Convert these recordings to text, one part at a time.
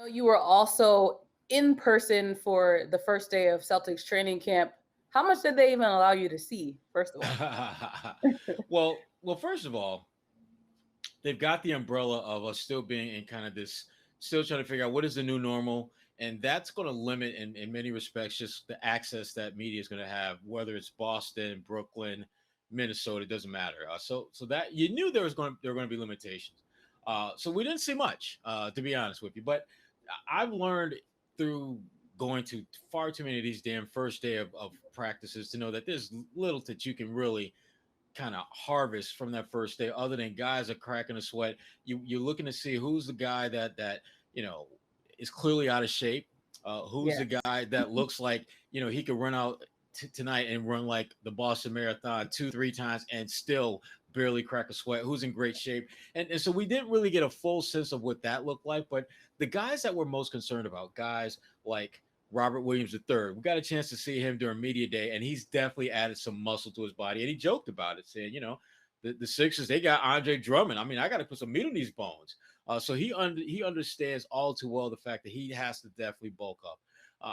You were also in person for the first day of Celtics training camp. How much did they even allow you to see, first of all? Well, first of all, they've got the umbrella of us still being in kind of this, still trying to figure out what is the new normal. And that's going to limit, in many respects, just the access that media is going to have, whether it's Boston, Brooklyn, Minnesota, it doesn't matter. So that you knew there were going to be limitations. So we didn't see much, to be honest with you. But I've learned through going to far too many of these damn first day of practices to know that there's little that you can really kind of harvest from that first day, other than guys are cracking a sweat. You're looking to see who's the guy that you know is clearly out of shape. Who's the Yes. guy that looks like he could run out tonight and run like the Boston Marathon 2-3 times and still barely crack a sweat? Who's in great shape? And so we didn't really get a full sense of what that looked like. But the guys that we're most concerned about, guys like Robert Williams III. We got a chance to see him during media day, and he's definitely added some muscle to his body. And he joked about it, saying, the Sixers, they got Andre Drummond. I mean, I got to put some meat on these bones. So he understands all too well the fact that he has to definitely bulk up.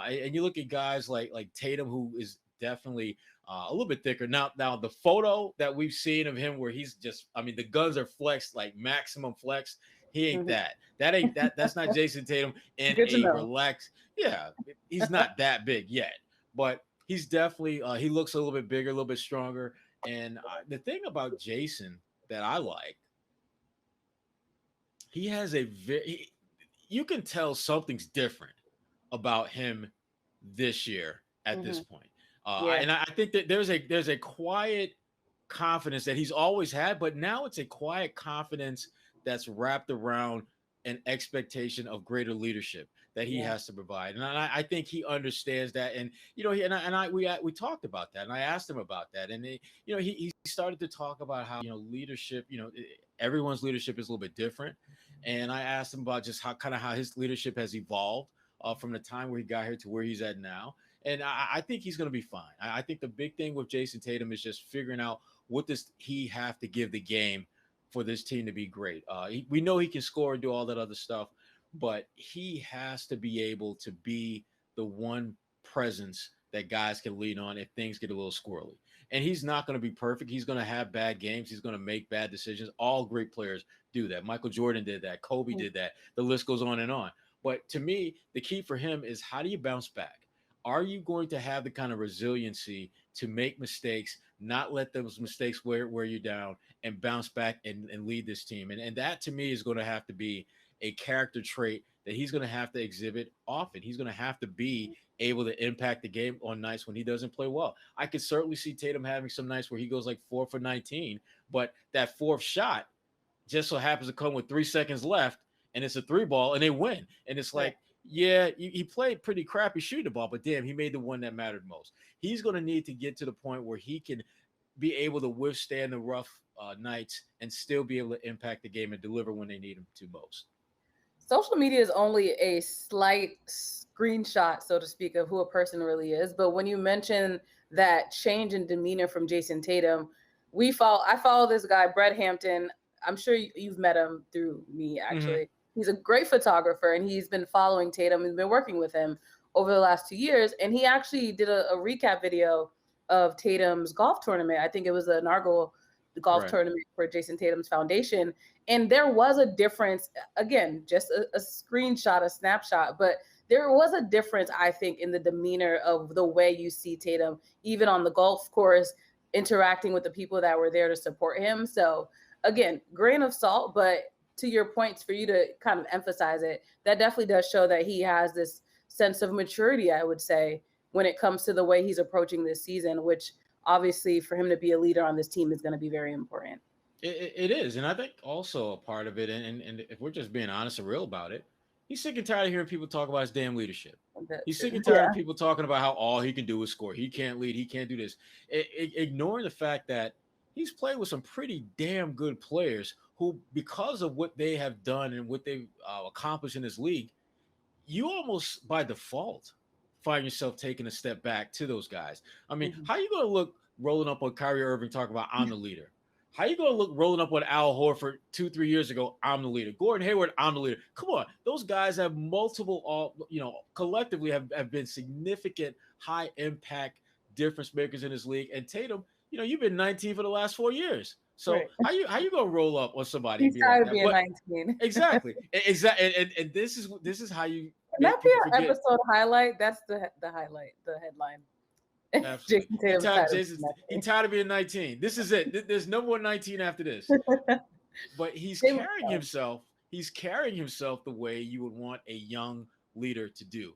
And you look at guys like Tatum, who is definitely a little bit thicker. Now the photo that we've seen of him where he's just, I mean, the guns are flexed, like maximum flex. He ain't Mhm. that. That ain't that. That's not Jayson Tatum in Good to a know. relaxed. Yeah, he's not that big yet, but he's definitely he looks a little bit bigger, a little bit stronger. And the thing about Jayson that I like, he has a very, you can tell something's different about him this year at this Hmm. point. Yeah. And I think that there's a quiet confidence that he's always had, but now it's a quiet confidence that's wrapped around an expectation of greater leadership that he Yeah. has to provide. And I think he understands that. And we talked about that, and I asked him about that, and he started to talk about how leadership, everyone's leadership is a little bit different. And I asked him about just how his leadership has evolved from the time where he got here to where he's at now. And I think he's going to be fine. I think the big thing with Jayson Tatum is just figuring out what does he have to give the game for this team to be great. We know he can score and do all that other stuff, but he has to be able to be the one presence that guys can lean on if things get a little squirrely. And he's not going to be perfect. He's going to have bad games. He's going to make bad decisions. All great players do that. Michael Jordan did that. Kobe did that. The list goes on and on. But to me, the key for him is, how do you bounce back? Are you going to have the kind of resiliency to make mistakes, not let those mistakes wear you down, and bounce back and lead this team? And that to me is going to have to be a character trait that he's going to have to exhibit often. He's going to have to be able to impact the game on nights when he doesn't play well. I could certainly see Tatum having some nights where he goes like 4 for 19, but that fourth shot just so happens to come with 3 seconds left, and it's a three ball, and they win. And it's Right. like, yeah, he played pretty crappy shooting the ball, but damn, he made the one that mattered most. He's going to need to get to the point where he can be able to withstand the rough nights and still be able to impact the game and deliver when they need him to most. Social media is only a slight screenshot, so to speak, of who a person really is. But when you mention that change in demeanor from Jayson Tatum, I follow this guy, Brett Hampton. I'm sure you've met him through me, Mm-hmm. actually. He's a great photographer, and he's been following Tatum and been working with him over the last 2 years. And he actually did a recap video of Tatum's golf tournament. I think it was the inaugural golf Right. tournament for Jayson Tatum's foundation. And there was a difference, again, just a screenshot, a snapshot, but there was a difference, I think, in the demeanor of the way you see Tatum, even on the golf course, interacting with the people that were there to support him. So, again, grain of salt, but to your points, for you to kind of emphasize it, that definitely does show that he has this sense of maturity, I would say, when it comes to the way he's approaching this season, which obviously for him to be a leader on this team is going to be very important. It is. And I think also a part of it, and if we're just being honest and real about it, he's sick and tired of hearing people talk about his damn leadership. That He's sick too. and tired of Yeah. people talking about how all he can do is score. He can't lead. He can't do this. Ignoring the fact that he's played with some pretty damn good players who, because of what they have done and what they've accomplished in this league, you almost by default find yourself taking a step back to those guys. I mean, Mhm. how you going to look rolling up on Kyrie Irving talking about I'm the leader? How you gonna look rolling up with Al Horford 2, 3 years ago? I'm the leader. Gordon Hayward, I'm the leader. Come on, those guys have multiple, all collectively have been significant, high impact difference makers in this league. And Tatum, you've been 19 for the last 4 years. So Right. how you gonna roll up on somebody and He's be like tired of that? being But 19. exactly, exactly, and this is how you Can that make be people our forget. episode highlight? That's the highlight, the headline. Absolutely. Jayson Tatum's tired of He being tired of being 19. This is it. There's no more 19 after this. 19. But he's Jalen carrying Brown. himself. He's carrying himself the way you would want a young leader to do.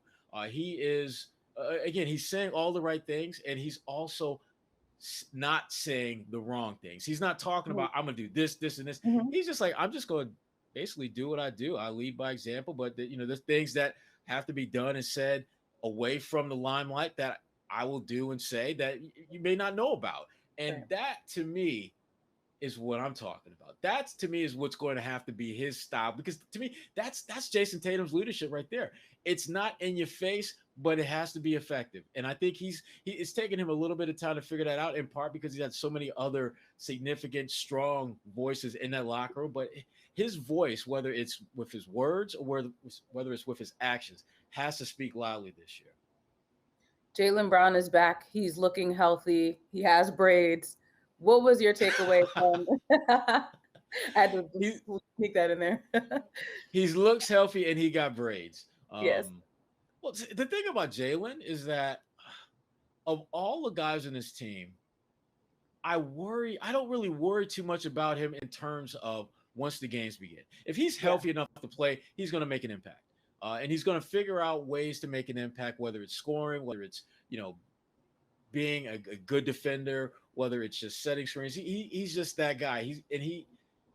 He is again. He's saying all the right things, and he's also not saying the wrong things. He's not talking about I'm gonna do this, this, and this. Mhm. He's just like I'm just going to basically do what I do. I lead by example. But there's things that have to be done and said away from the limelight that I will do and say that you may not know about. And Right. that to me is what I'm talking about. That's to me is what's going to have to be his style, because to me that's Jayson Tatum's leadership right there. It's not in your face, but it has to be effective. And I think it's taken him a little bit of time to figure that out, in part because he had so many other significant, strong voices in that locker room. But his voice, whether it's with his words or whether it's with his actions, has to speak loudly this year. Jalen Brown is back. He's looking healthy. He has braids. What was your takeaway from? I had to he sneak that in there. he looks healthy and he got braids. Yes. Well, the thing about Jalen is that of all the guys in this team, I don't really worry too much about him in terms of once the games begin. If he's Yeah. healthy enough to play, he's going to make an impact. And he's going to figure out ways to make an impact, whether it's scoring, whether it's, being a good defender, whether it's just setting screens. He's just that guy. He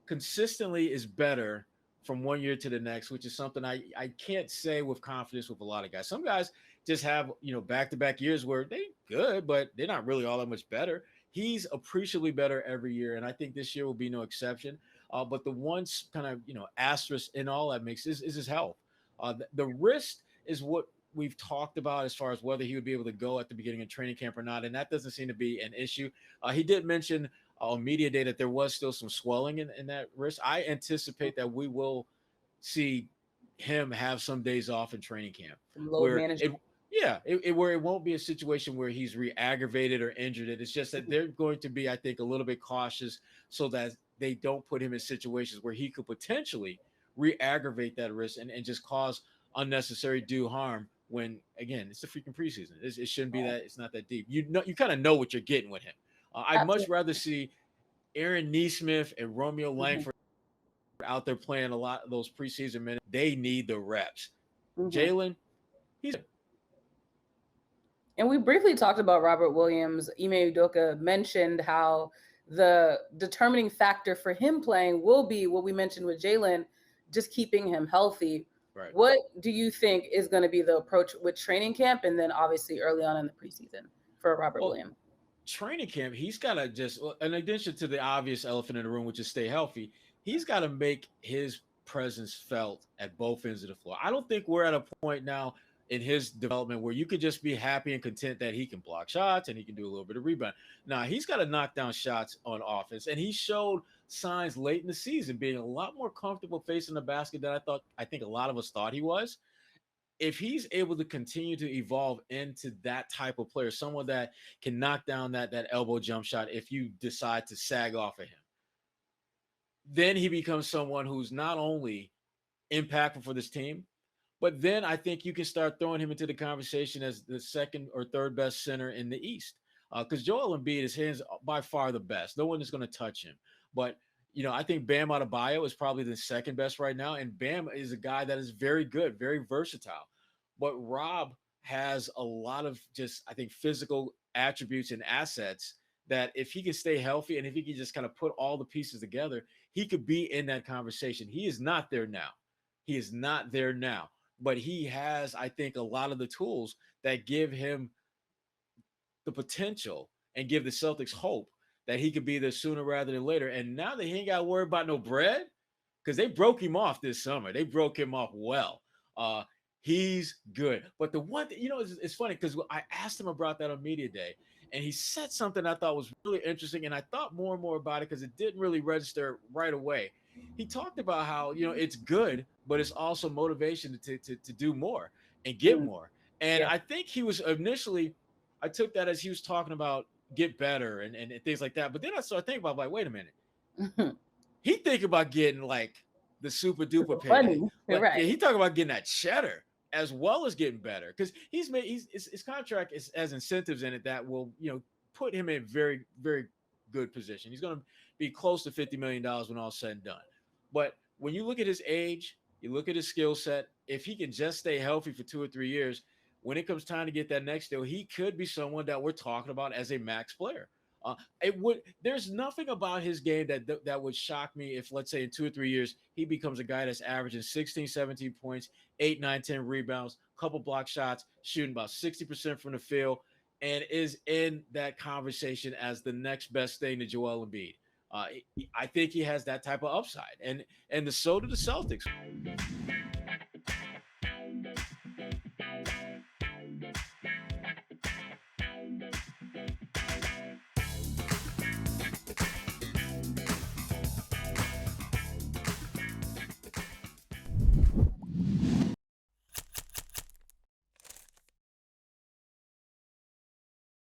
consistently is better from one year to the next, which is something I can't say with confidence with a lot of guys. Some guys just have, back-to-back years where they good, but they're not really all that much better. He's appreciably better every year, and I think this year will be no exception. But the one kind of, asterisk in all that mix is his health. The wrist is what we've talked about as far as whether he would be able to go at the beginning of training camp or not, and that doesn't seem to be an issue. He did mention on media day that there was still some swelling in that wrist. I anticipate that we will see him have some days off in training camp Some load where management. where it won't be a situation where he's re-aggravated or injured. It's just that they're going to be, I think, a little bit cautious so that they don't put him in situations where he could potentially re-aggravate that wrist and just cause unnecessary due harm when, again, it's the freaking preseason. It shouldn't be that. It's not that deep. You kind of know what you're getting with him. I'd much Absolutely. rather see Aaron Nesmith and Romeo Langford out there playing a lot of those preseason minutes. They need the reps. Mm-hmm. Jalen, he's. And we briefly talked about Robert Williams. Ime Udoka mentioned how the determining factor for him playing will be what we mentioned with Jalen, just keeping him healthy. Right. What do you think is going to be the approach with training camp and then obviously early on in the preseason for Robert Williams? Training camp, he's got to just, in addition to the obvious elephant in the room, which is stay healthy, he's got to make his presence felt at both ends of the floor. I don't think we're at a point now in his development where you could just be happy and content that he can block shots and he can do a little bit of rebound. Now, he's got to knock down shots on offense, and he showed signs late in the season being a lot more comfortable facing the basket than I think a lot of us thought he was. If he's able to continue to evolve into that type of player, someone that can knock down that elbow jump shot if you decide to sag off of him, then he becomes someone who's not only impactful for this team, but then I think you can start throwing him into the conversation as the second or third best center in the East. Because Joel Embiid, his hands by far the best. No one is going to touch him. But, I think Bam Adebayo is probably the second best right now. And Bam is a guy that is very good, very versatile. But Rob has a lot of just, I think, physical attributes and assets that if he can stay healthy and if he can just kind of put all the pieces together, he could be in that conversation. He is not there now. He is not there now. But he has, I think, a lot of the tools that give him the potential and give the Celtics hope that he could be there sooner rather than later. And now that he ain't got to worry about no bread, because they broke him off this summer. They broke him off well. He's good. But the one thing, it's funny because I asked him about that on media day, and he said something I thought was really interesting, and I thought more and more about it because it didn't really register right away. He talked about how it's good, but it's also motivation to do more and get Mm, more. And yeah. I think he was initially, I took that as he was talking about get better and things like that. But then I started thinking about like, wait a minute, he think about getting like the super duper Super payday, funny. but Right. yeah, he talking about getting that cheddar as well as getting better because his contract has incentives in it that will put him in very very good position. He's going to be close to $50 million when all said and done. But when you look at his age, you look at his skill set. If he can just stay healthy for 2 or 3 years, when it comes time to get that next deal, he could be someone that we're talking about as a max player. It would. There's nothing about his game that would shock me if, let's say, in 2 or 3 years, he becomes a guy that's averaging 16, 17 points, 8, 9, 10 rebounds, couple block shots, shooting about 60% from the field, and is in that conversation as the next best thing to Joel Embiid. I think he has that type of upside, and so do the Celtics.